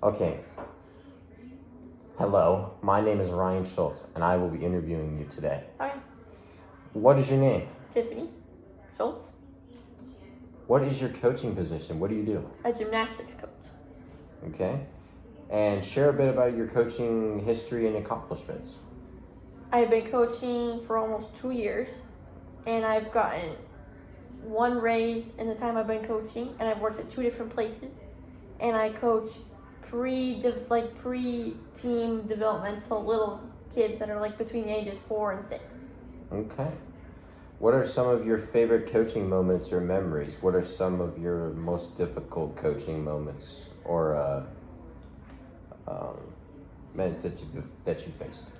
Okay. Hello, my name is Ryan Schultz, and I will be interviewing you today. Okay. What is your name? Tiffany Schultz, What is your coaching position? What do you do? a gymnastics coach. Okay. And share a bit about your coaching history and accomplishments. I've been coaching for almost 2 years, and I've gotten one raise in the time I've been coaching, and I've worked at 2 different places, and I coach pre-team developmental little kids that are like between the ages 4 and 6. Okay. What are some of your favorite coaching moments or memories? What are some of your most difficult coaching moments or moments that you faced?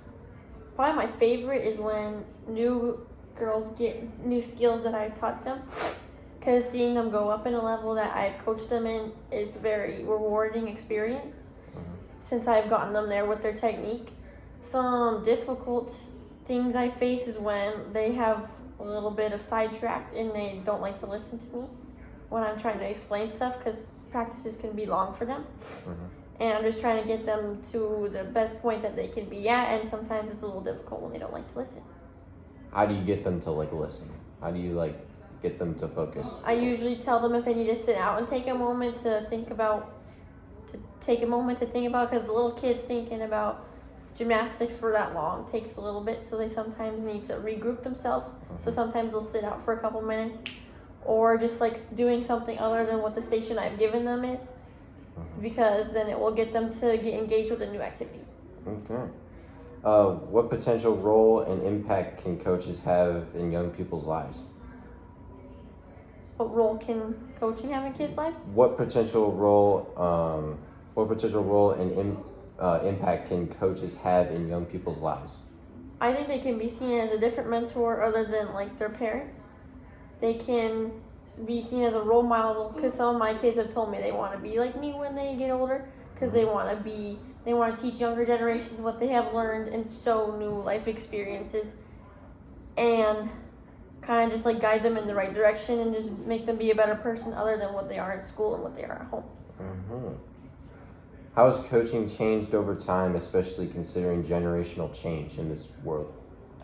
Probably my favorite is when new girls get new skills that I've taught them, because seeing them go up in a level that I've coached them in is a very rewarding experience. Since I've gotten them there with their technique. Some difficult things I face is when they have a little bit of sidetracked and they don't like to listen to me when I'm trying to explain stuff, because practices can be long for them. And I'm just trying to get them to the best point that they can be at, and sometimes it's a little difficult when they don't like to listen. How do you get them to listen? How do you get them to focus? I usually tell them if they need to sit out and take a moment to think about, because the little kids thinking about gymnastics for that long takes a little bit, so they sometimes need to regroup themselves. So sometimes they'll sit out for a couple minutes, or just doing something other than what the station I've given them is, because then it will get them to get engaged with a new activity. Okay. What potential role and impact can coaches have in young people's lives? What role can coaching have in kids' lives? What potential role and impact can coaches have in young people's lives? I think they can be seen as a different mentor other than their parents. They can be seen as a role model, because some of my kids have told me they want to be like me when they get older, because they want to teach younger generations what they have learned and show new life experiences, and kind of just guide them in the right direction and just make them be a better person other than what they are in school and what they are at home. How has coaching changed over time, especially considering generational change in this world?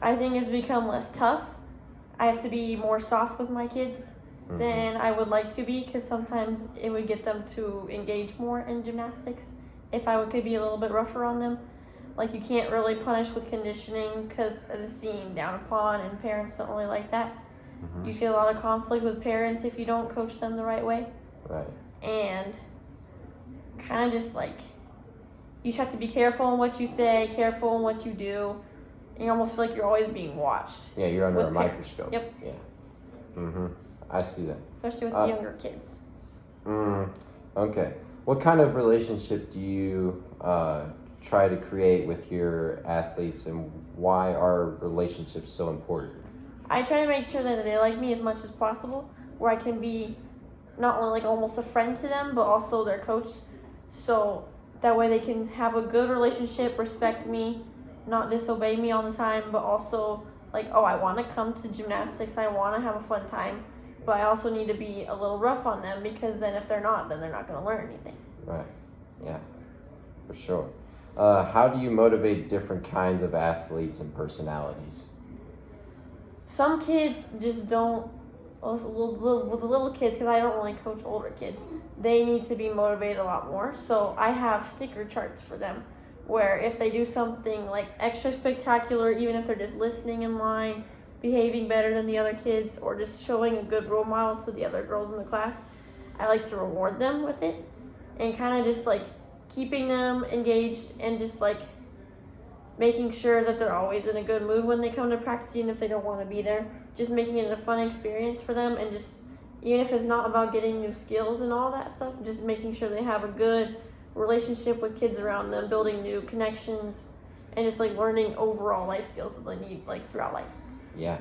I think it's become less tough. I have to be more soft with my kids than I would like to be, because sometimes it would get them to engage more in gymnastics if I could be a little bit rougher on them. You can't really punish with conditioning, because it is seen down upon, and parents don't really like that. You get a lot of conflict with parents if you don't coach them the right way. Right. And kind of just you just have to be careful in what you say, careful in what you do. And you almost feel like you're always being watched. Yeah, you're under a parents. microscope. Yep. Yeah. I see that. Especially with the younger kids. Okay. What kind of relationship do you try to create with your athletes, and why are relationships so important? I try to make sure that they like me as much as possible, where I can be not only almost a friend to them, but also their coach. So that way they can have a good relationship, respect me, not disobey me all the time, but also I want to come to gymnastics, I want to have a fun time, but I also need to be a little rough on them, because then if they're not, then they're not going to learn anything. Right. Yeah, for sure. How do you motivate different kinds of athletes and personalities? Some kids just don't, with the little kids, because I don't really coach older kids, they need to be motivated a lot more. So I have sticker charts for them, where if they do something extra spectacular, even if they're just listening in line, behaving better than the other kids, or just showing a good role model to the other girls in the class, I like to reward them with it, and kind of just keeping them engaged, and just making sure that they're always in a good mood when they come to practice, even if they don't want to be there. Just making it a fun experience for them, and just, even if it's not about getting new skills and all that stuff, just making sure they have a good relationship with kids around them, building new connections, and just learning overall life skills that they need throughout life. Yeah,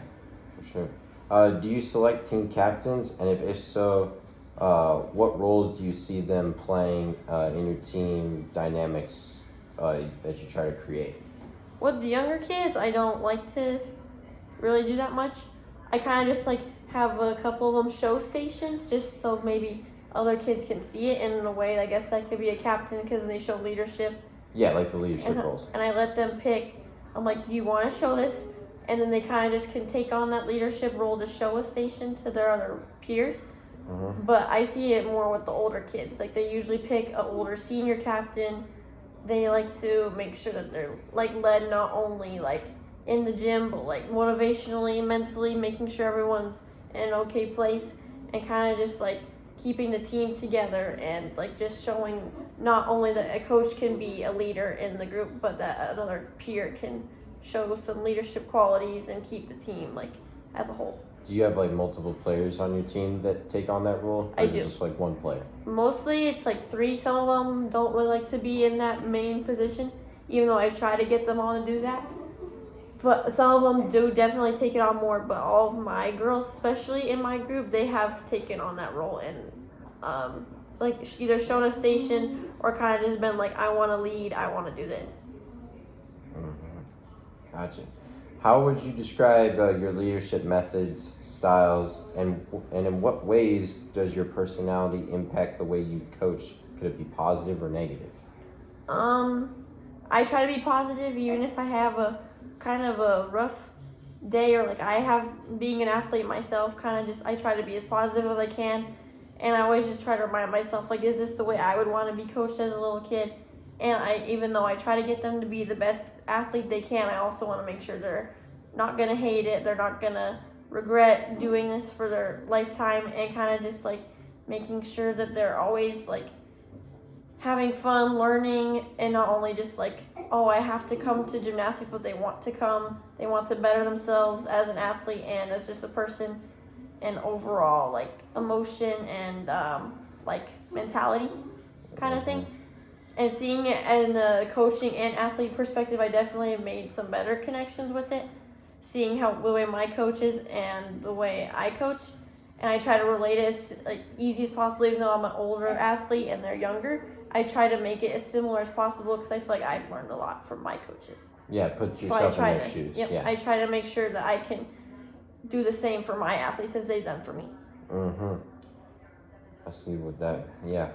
for sure. Do you select team captains, and if so, what roles do you see them playing in your team dynamics that you try to create? With the younger kids, I don't like to really do that much. I kind of just have a couple of them show stations, just so maybe other kids can see it, and in a way, I guess that could be a captain because they show leadership. Yeah, like the leadership roles. And I let them pick. I'm like, do you want to show this? And then they kind of just can take on that leadership role to show a station to their other peers. But I see it more with the older kids. Like, they usually pick an older senior captain. They like to make sure that they're like led not only like in the gym, but like motivationally, mentally, making sure everyone's in an okay place, and kind of just like keeping the team together, and like just showing not only that a coach can be a leader in the group, but that another peer can show some leadership qualities and keep the team like as a whole. Do you have like multiple players on your team that take on that role? Or I is do. it just like one player? Mostly it's like 3. Some of them don't really like to be in that main position, even though I try to get them all to do that. But some of them do definitely take it on more. But all of my girls, especially in my group, they have taken on that role and like either shown a station or kind of just been like, I want to lead, I want to do this. Gotcha. How would you describe your leadership methods, styles, and in what ways does your personality impact the way you coach? Could it be positive or negative? I try to be positive even if I have a kind of a rough day, or like I have, being an athlete myself, kind of just I try to be as positive as I can, and I always just try to remind myself, like, is this the way I would want to be coached as a little kid? And even though I try to get them to be the best athlete they can, I also want to make sure they're not going to hate it, they're not going to regret doing this for their lifetime, and kind of just like making sure that they're always like having fun, learning, and not only just like, oh, I have to come to gymnastics, but they want to come, they want to better themselves as an athlete and as just a person, and overall like emotion and like mentality kind of thing. And seeing it in the coaching and athlete perspective, I definitely have made some better connections with it. Seeing how the way my coach is and the way I coach, and I try to relate it as like easy as possible. Even though I'm an older athlete and they're younger, I try to make it as similar as possible because I feel like I've learned a lot from my coaches. Yeah, put yourself in their shoes. Yep, yeah. I try to make sure that I can do the same for my athletes as they've done for me. I see what that. Yeah,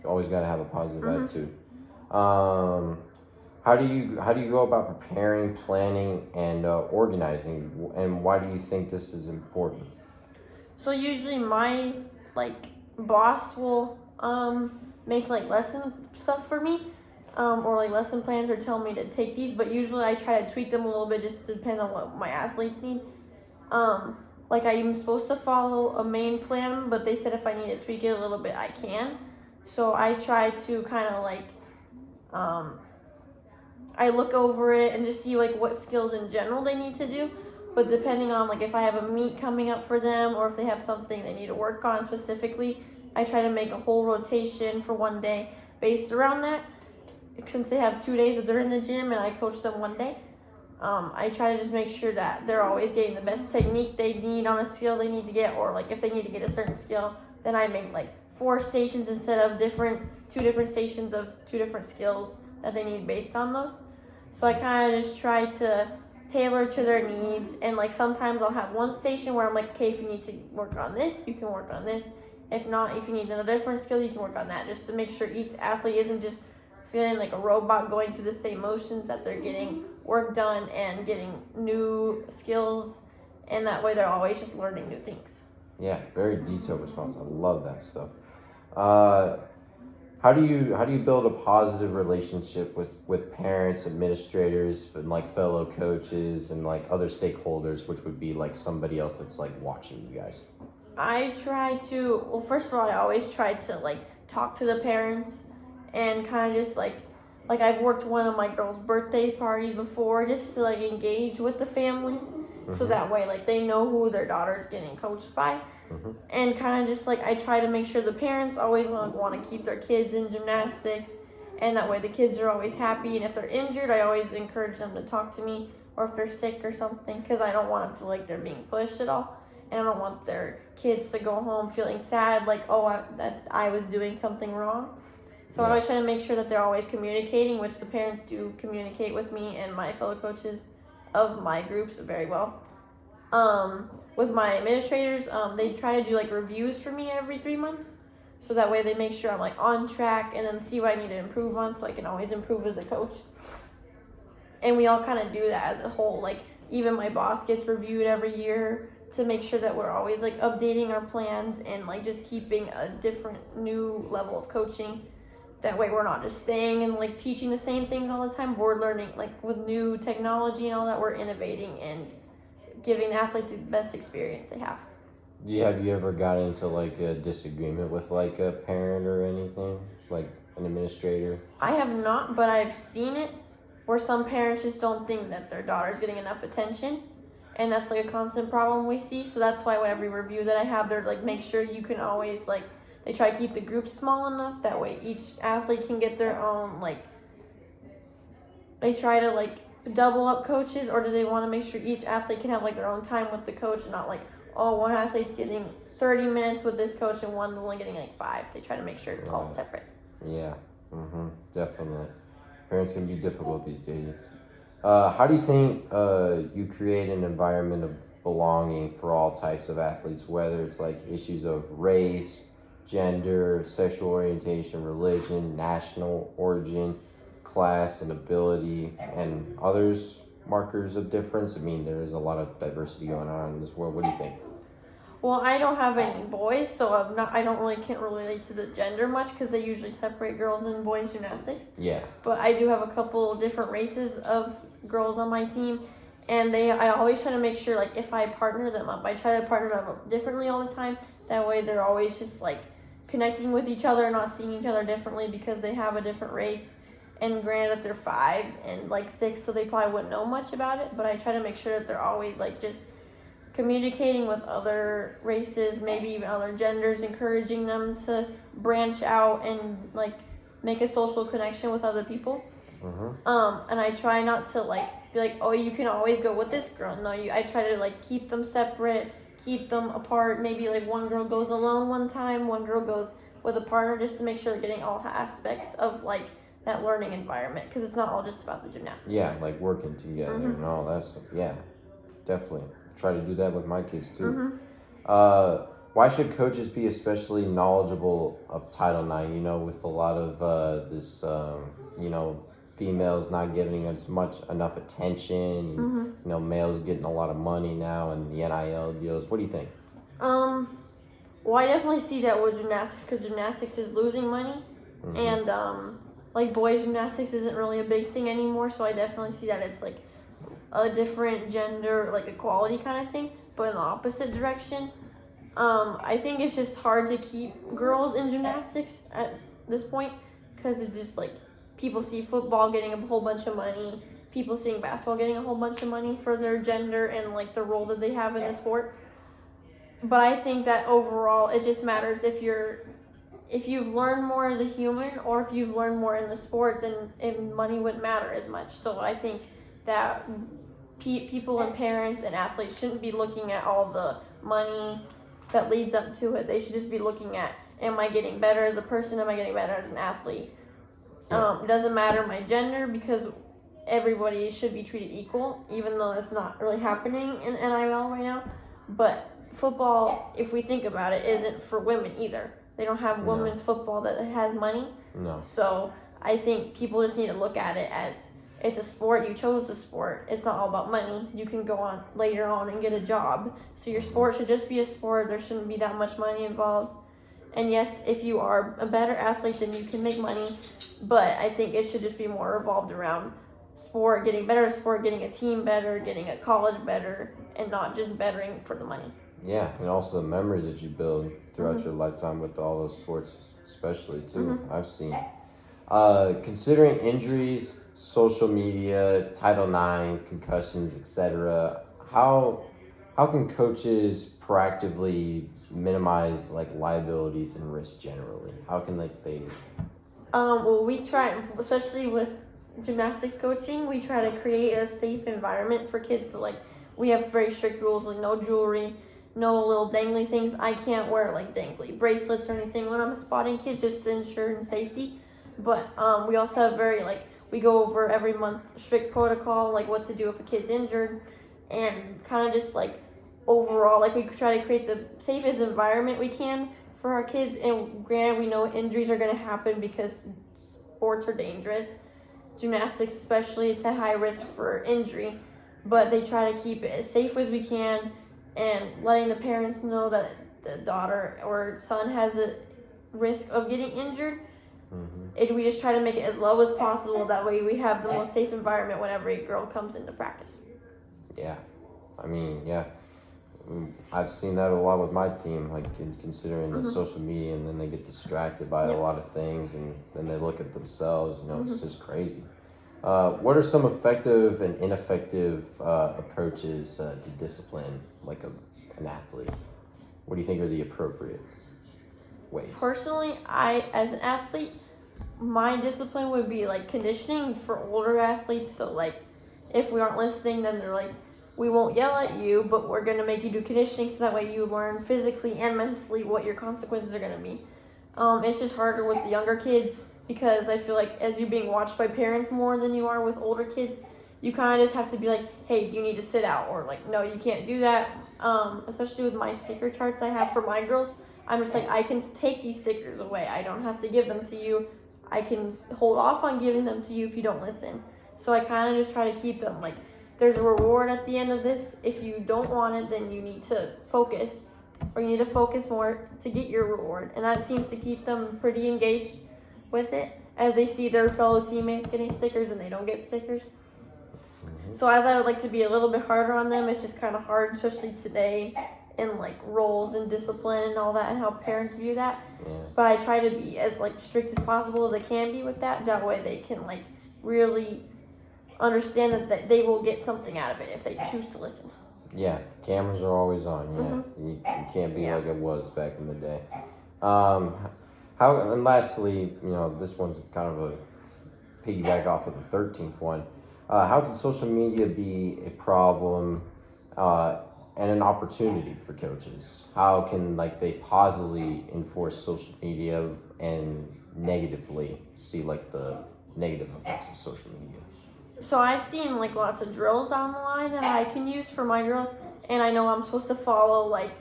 always got to have a positive attitude. How do you go about preparing, planning, and organizing, and why do you think this is important? So usually my like boss will make like lesson stuff for me, or like lesson plans, or tell me to take these, but usually I try to tweak them a little bit just to depend on what my athletes need. Like I'm supposed to follow a main plan, but they said if I need to tweak it a little bit, I can. So I try to kind of like I look over it and just see like what skills in general they need to do. But depending on like if I have a meet coming up for them, or if they have something they need to work on specifically, I try to make a whole rotation for one day based around that. Since they have 2 days that they're in the gym and I coach them one day, I try to just make sure that they're always getting the best technique they need on a skill they need to get, or like if they need to get a certain skill, then I make like 4 stations instead of 2 different stations of 2 different skills that they need based on those. So I kind of just try to tailor to their needs, and like sometimes I'll have one station where I'm like, okay, if you need to work on this, you can work on this. If not, if you need a different skill, you can work on that, just to make sure each athlete isn't just feeling like a robot going through the same motions, that they're getting work done and getting new skills, and that way they're always just learning new things. Yeah, very detailed response. I love that stuff. How do you build a positive relationship with parents, administrators, and like fellow coaches and like other stakeholders, which would be like somebody else that's like watching you guys? I try to, well, first of all, I always try to like talk to the parents and kind of just like I've worked one of my girls' birthday parties before, just to like engage with the families, so that way like they know who their daughter is getting coached by. And kind of just like I try to make sure the parents always want to keep their kids in gymnastics, and that way the kids are always happy. And if they're injured, I always encourage them to talk to me, or if they're sick or something, because I don't want them to feel like they're being pushed at all, and I don't want their kids to go home feeling sad, like, oh, that I was doing something wrong. So I always try to make sure that they're always communicating, which the parents do communicate with me and my fellow coaches of my groups very well. With my administrators, they try to do like reviews for me every 3 months. So that way they make sure I'm like on track and then see what I need to improve on so I can always improve as a coach. And we all kind of do that as a whole. Like even my boss gets reviewed every year to make sure that we're always like updating our plans and like just keeping a different new level of coaching. That way we're not just staying and like teaching the same things all the time. We're learning like with new technology and all that, we're innovating and giving the athletes the best experience they have. Have you ever got into like a disagreement with like a parent or anything, like an administrator? I have not, but I've seen it where some parents just don't think that their daughter's getting enough attention, and that's like a constant problem we see. So that's why with every review that I have, they're like, make sure you can always like, they try to keep the group small enough that way each athlete can get their own, like they try to like double up coaches, or do they want to make sure each athlete can have like their own time with the coach and not like, oh, one athlete's getting 30 minutes with this coach and one's only getting like 5. They try to make sure it's all separate. Yeah, definitely. Parents can be difficult these days. How do you think you create an environment of belonging for all types of athletes, whether it's like issues of race, gender, sexual orientation, religion, national origin, class, and ability, and others markers of difference? I mean, there is a lot of diversity going on in this world. What do you think? Well, I don't have any boys, so can't relate to the gender much because they usually separate girls and boys gymnastics. Yeah. But I do have a couple different races of girls on my team, and I always try to make sure, like, if I partner them up, I try to partner them up differently all the time. That way they're always just, like, connecting with each other, not seeing each other differently because they have a different race. And granted that they're 5 and, like, 6, so they probably wouldn't know much about it, but I try to make sure that they're always, like, just communicating with other races, maybe even other genders, encouraging them to branch out and like make a social connection with other people. And I try not to like be like, oh, you can always go with this girl. No, I try to like keep them separate, keep them apart. Maybe like one girl goes alone one time, one girl goes with a partner, just to make sure they're getting all aspects of like that learning environment, because it's not all just about the gymnastics. Yeah, like working together and all that stuff. Yeah, definitely. Try to do that with my kids too. Why should coaches be especially knowledgeable of Title IX? You know, with a lot of this, females not getting enough attention. And, you know, males getting a lot of money now and the NIL deals. What do you think? Well, I definitely see that with gymnastics because gymnastics is losing money, and like boys gymnastics isn't really a big thing anymore. So I definitely see that it's like a different gender, like equality kind of thing, but in the opposite direction. I think it's just hard to keep girls in gymnastics at this point because it's just like people see football getting a whole bunch of money, people seeing basketball getting a whole bunch of money for their gender and like the role that they have in the sport. But I think that overall it just matters if you've learned more as a human or if you've learned more in the sport, then money wouldn't matter as much. So I think that people and parents and athletes shouldn't be looking at all the money that leads up to it. They should just be looking at, am I getting better as a person? Am I getting better as an athlete? It doesn't matter my gender because everybody should be treated equal, even though it's not really happening in NIL right now. But football, if we think about it, isn't for women either. They don't have women's football that has money. No. So I think people just need to look at it as it's a sport. You chose the sport. It's not all about money. You can go on later on and get a job. So your sport should just be a sport. There shouldn't be that much money involved. And yes, if you are a better athlete, then you can make money. But I think it should just be more revolved around sport, getting better at sport, getting a team better, getting a college better, and not just bettering for the money. Yeah, and also the memories that you build throughout your lifetime with all those sports, especially too. I've seen. Considering injuries, social media, Title IX, concussions, etc., how can coaches proactively minimize like liabilities and risk generally? How can they? Well, we try, especially with gymnastics coaching, we try to create a safe environment for kids. So like we have very strict rules, like no jewelry, no little dangly things. I can't wear like dangly bracelets or anything when I'm spotting kids, just to ensure safety. But we also have we go over every month strict protocol, like what to do if a kid's injured, and kind of just like overall, like we try to create the safest environment we can for our kids. And granted, we know injuries are going to happen because sports are dangerous. Gymnastics especially, it's a high risk for injury. But they try to keep it as safe as we can and letting the parents know that the daughter or son has a risk of getting injured. And we just try to make it as low as possible. That way we have the most safe environment whenever a girl comes into practice. Yeah. I mean, yeah. I've seen that a lot with my team, like considering the social media, and then they get distracted by a lot of things, and then they look at themselves. You know, it's just crazy. What are some effective and ineffective approaches to discipline, like an athlete? What do you think are the appropriate ways? Personally, as an athlete, my discipline would be like conditioning for older athletes. So like, if we aren't listening, then they're like, we won't yell at you, but we're going to make you do conditioning so that way you learn physically and mentally what your consequences are going to be. It's just harder with the younger kids because I feel like as you're being watched by parents more than you are with older kids, you kind of just have to be like, hey, do you need to sit out? Or like, no, you can't do that. Especially with my sticker charts I have for my girls, I'm just like, I can take these stickers away. I don't have to give them to you. I can hold off on giving them to you if you don't listen. So I kind of just try to keep them like, there's a reward at the end of this. If you don't want it, then you need to focus, or you need to focus more to get your reward. And that seems to keep them pretty engaged with it as they see their fellow teammates getting stickers and they don't get stickers. So as I would like to be a little bit harder on them, it's just kind of hard, especially today in like roles and discipline and all that and how parents view that. But I try to be as like strict as possible as I can be with that. That way they can like really understand that they will get something out of it if they choose to listen. Yeah, the cameras are always on. Yeah, you can't be like it was back in the day. And lastly, you know, this one's kind of a piggyback off of the 13th one. How can social media be a problem and an opportunity for coaches? How can like they positively enforce social media and negatively see like the negative effects of social media? So I've seen like lots of drills online that I can use for my girls, and I know I'm supposed to follow like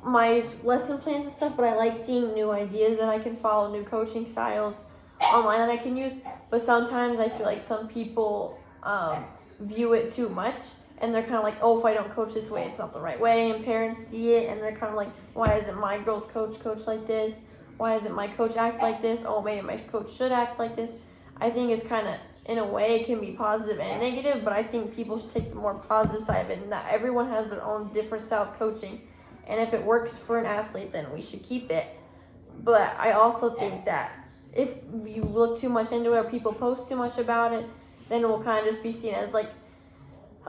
my lesson plans and stuff, but I like seeing new ideas that I can follow, new coaching styles online that I can use. But sometimes I feel like some people view it too much, and they're kind of like, oh, if I don't coach this way, it's not the right way, and parents see it, and they're kind of like, why isn't my girl's coach like this? Why isn't my coach act like this? Oh, maybe my coach should act like this. I think it's kind of, in a way, it can be positive and negative, but I think people should take the more positive side of it, and that everyone has their own different style of coaching. And if it works for an athlete, then we should keep it. But I also think that if you look too much into it or people post too much about it, then it will kind of just be seen as like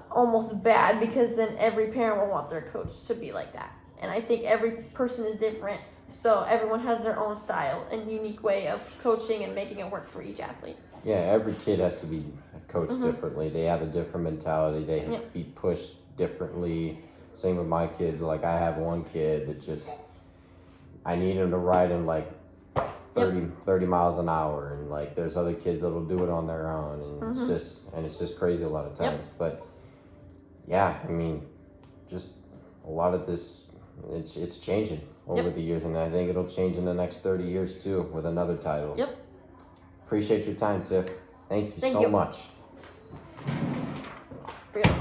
almost bad, because then every parent will want their coach to be like that. And I think every person is different, so everyone has their own style and unique way of coaching and making it work for each athlete. Yeah, every kid has to be coached differently. They have a different mentality. They have to be pushed differently. Same with my kids. Like, I have one kid that just, I need him to ride him like 30 miles an hour, and like there's other kids that'll do it on their own, and it's just crazy a lot of times. But yeah, I mean, just a lot of this, it's changing over the years, and I think it'll change in the next 30 years too with another title. Appreciate your time, Tiff. Thank you so much. Really.